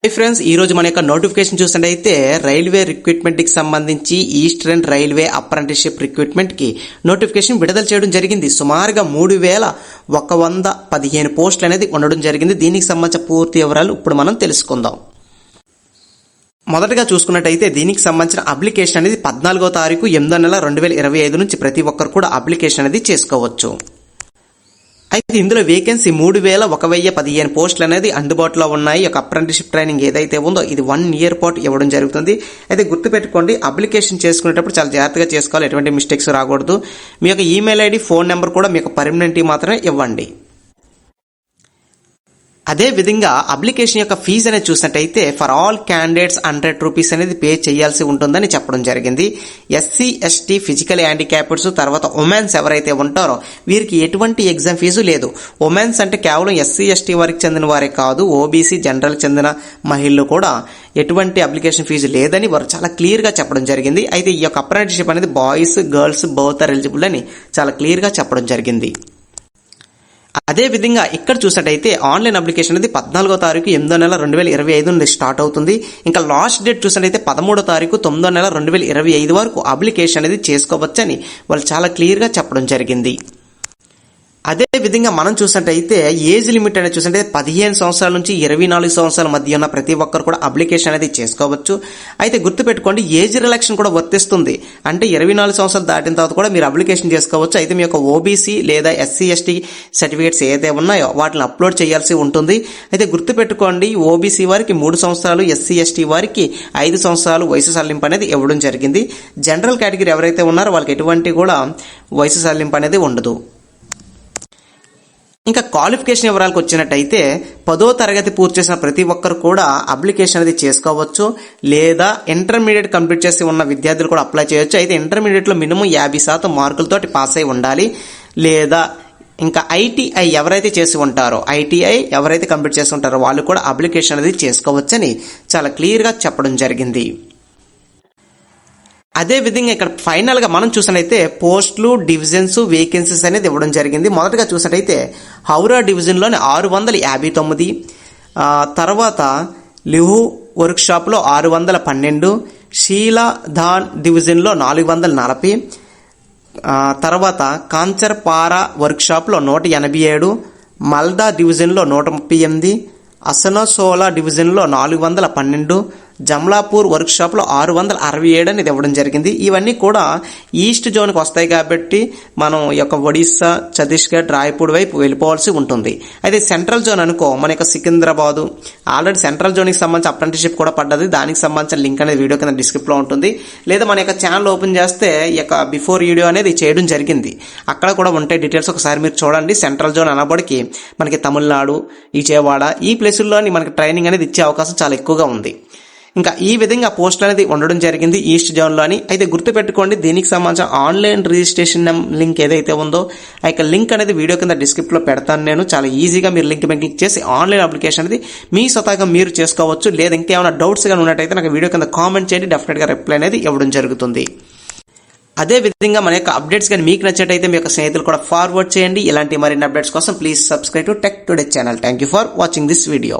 Hi friends, ఈ రోజు మన యొక్క నోటిఫికేషన్ చూసినట్టయితే రైల్వే రిక్రూట్మెంట్ కి సంబంధించి ఈస్టర్న్ రైల్వే అప్రెంటిస్షిప్ రిక్రూట్మెంట్ కి నోటిఫికేషన్ విడుదల చేయడం జరిగింది. సుమారుగా 3115 పోస్టులు అనేది ఉండడం జరిగింది. దీనికి సంబంధించిన పూర్తి వివరాలు ఇప్పుడు మనం తెలుసుకుందాం. మొదటగా చూసుకున్నట్టయితే దీనికి సంబంధించిన అప్లికేషన్ అనేది 14వ తారీఖు 8వ నెల 2025 నుంచి ప్రతి ఒక్కరు కూడా అప్లికేషన్ అనేది చేసుకోవచ్చు. అయితే ఇందులో వేకెన్సీ 3115 పోస్టులు అనేది అందుబాటులో ఉన్నాయి. ఒక అప్రెంటిస్షిప్ ట్రైనింగ్ ఏదైతే ఉందో ఇది 1 ఇయర్ పాటు ఇవ్వడం జరుగుతుంది. అయితే గుర్తుపెట్టుకోండి, అప్లికేషన్ చేసుకునేటప్పుడు చాలా జాగ్రత్తగా చేసుకోవాలి, ఎటువంటి మిస్టేక్స్ రాకూడదు. మీ యొక్క ఈమెయిల్ ఐడి, ఫోన్ నెంబర్ కూడా మీకు పర్మనెంట్ మాత్రమే ఇవ్వండి. అదే విధంగా అప్లికేషన్ యొక్క ఫీజు అనేది చూసినట్టయితే ఫర్ ఆల్ క్యాండిడేట్స్ 100 రూపీస్ అనేది పే చేయాల్సి ఉంటుందని చెప్పడం జరిగింది. ఎస్సీ, ఎస్టీ, ఫిజికల్ హ్యాండిక్యాప్డ్స్, తర్వాత ఉమెన్స్ ఎవరైతే ఉంటారో వీరికి ఎటువంటి ఎగ్జామ్ ఫీజు లేదు. ఉమెన్స్ అంటే కేవలం ఎస్సీ, ఎస్టీ వారికి చెందిన వారే కాదు, ఓబీసీ, జనరల్ చెందిన మహిళలు కూడా ఎటువంటి అప్లికేషన్ ఫీజు లేదని వారు చాలా క్లియర్ గా చెప్పడం జరిగింది. అయితే ఈ యొక్క అప్రెంటిస్షిప్ అనేది boys, girls both are eligible అని చాలా క్లియర్ గా చెప్పడం జరిగింది. అదే విధంగా ఇక్కడ చూసినట్టయితే ఆన్లైన్ అప్లికేషన్ అనేది 14వ తారీఖు 8వ నెల 2025 నుండి స్టార్ట్ అవుతుంది. ఇంకా లాస్ట్ డేట్ చూసినట్టయితే 13వ తారీఖు 9వ నెల 2025 వరకు అప్లికేషన్ అనేది చేసుకోవచ్చని వాళ్ళు చాలా క్లియర్ గా చెప్పడం జరిగింది. అదే విధంగా మనం చూసినట్టయితే ఏజ్ లిమిట్ అనేది చూసినట్టయితే 15 సంవత్సరాల నుంచి 24 సంవత్సరాల మధ్య ఉన్న ప్రతి ఒక్కరు కూడా అప్లికేషన్ అనేది చేసుకోవచ్చు. అయితే గుర్తుపెట్టుకోండి, ఏజ్ రిలాక్షన్ కూడా వర్తిస్తుంది. అంటే 24 సంవత్సరాలు దాటిన తర్వాత కూడా మీరు అప్లికేషన్ చేసుకోవచ్చు. అయితే మీ యొక్క ఓబీసీ లేదా ఎస్సీ, ఎస్టీ సర్టిఫికేట్స్ ఏదైతే ఉన్నాయో వాటిని అప్లోడ్ చేయాల్సి ఉంటుంది. అయితే గుర్తుపెట్టుకోండి, ఓబీసీ వారికి 3 సంవత్సరాలు, ఎస్సీ, ఎస్టీ వారికి 5 సంవత్సరాలు వయసు సడలింపు అనేది ఇవ్వడం జరిగింది. జనరల్ కేటగిరీ ఎవరైతే ఉన్నారో వాళ్ళకి ఎటువంటి కూడా వయసు సడలింపు అనేది ఉండదు. ఇంకా క్వాలిఫికేషన్ వివరాలకు వచ్చినట్టయితే 10వ తరగతి పూర్తి చేసిన ప్రతి ఒక్కరు కూడా అప్లికేషన్ అనేది చేసుకోవచ్చు, లేదా ఇంటర్మీడియట్ కంప్లీట్ చేసి ఉన్న విద్యార్థులు కూడా అప్లై చేయొచ్చు. అయితే ఇంటర్మీడియట్ లో మినిమం 50% మార్కులతోటి పాస్ అయి ఉండాలి. లేదా ఇంకా ఐటీఐ ఎవరైతే చేసి ఉంటారో, ఐటీఐ ఎవరైతే కంప్లీట్ చేసి ఉంటారో వాళ్ళు కూడా అప్లికేషన్ అనేది చేసుకోవచ్చని చాలా క్లియర్ గా చెప్పడం జరిగింది. అదే విధంగా ఇక్కడ ఫైనల్ గా మనం చూసినట్టయితే పోస్టులు, డివిజన్స్, వేకెన్సీస్ అనేది ఇవ్వడం జరిగింది. మొదటగా చూసినట్టయితే హౌరా డివిజన్ లోని 659, తర్వాత లిహు వర్క్ షాప్ లో 612, షీలాధాన్ డివిజన్ లో 440, తర్వాత కాంచర్పారా వర్క్ షాప్ లో 187, మల్దా డివిజన్ లో 138, అసనసోలా డివిజన్ లో 412, జమ్లాపూర్ వర్క్ షాప్ లో 667 అనేది ఇవ్వడం జరిగింది. ఇవన్నీ కూడా ఈస్ట్ జోన్ కి వస్తాయి కాబట్టి మనం యొక్క ఒడిస్సా, ఛత్తీస్గఢ్, రాయ్పూర్ వైపు వెళ్ళిపోవాల్సి ఉంటుంది. అయితే సెంట్రల్ జోన్ అనుకో మన యొక్క సికింద్రాబాద్, ఆల్రెడీ సెంట్రల్ జోన్ కి సంబంధించి అప్రెంటిస్షిప్ కూడా పడ్డది. దానికి సంబంధించిన లింక్ అనేది వీడియో కింద డిస్క్రిప్షన్ లో ఉంటుంది. లేదా మన యొక్క ఛానల్ ఓపెన్ చేస్తే ఈ యొక్క బిఫోర్ వీడియో అనేది చేయడం జరిగింది, అక్కడ కూడా ఉంటాయి డీటెయిల్స్, ఒకసారి మీరు చూడండి. సెంట్రల్ జోన్ అనబడికి మనకి తమిళనాడు, విజయవాడ ఈ ప్లేసుల్లోని మనకి ట్రైనింగ్ అనేది ఇచ్చే అవకాశం చాలా ఎక్కువగా ఉంది. ఇంకా ఈ విధంగా పోస్టులు అనేది ఉండడం జరిగింది ఈస్ట్ జోన్ లోని. అయితే గుర్తుపెట్టుకోండి, దీనికి సంబంధించిన ఆన్లైన్ రిజిస్ట్రేషన్ లింక్ ఏదైతే ఉందో ఆ యొక్క లింక్ అనేది వీడియో కింద డిస్క్రిప్షన్ లో పెడతాను నేను. చాలా ఈజీగా మీరు లింక్ మీద క్లిక్ చేసి ఆన్లైన్ అప్లికేషన్ అనేది మీ స్వతహాగా మీరు చేసుకోవచ్చు. లేదా ఇంకేమైనా డౌట్స్ గా ఉన్నట్టయితే నాకు వీడియో కింద కామెంట్ చేయండి, డెఫినెట్ గా రిప్లై అనేది ఇవ్వడం జరుగుతుంది. అదే విధంగా మన యొక్క అప్డేట్స్ కానీ మీకు నచ్చినట్టయితే మీ యొక్క స్నేహితులు కూడా ఫార్వర్డ్ చేయండి. ఇలాంటి మరిన్ని అప్డేట్స్ కోసం please subscribe to tech today channel. Thank you for watching this video.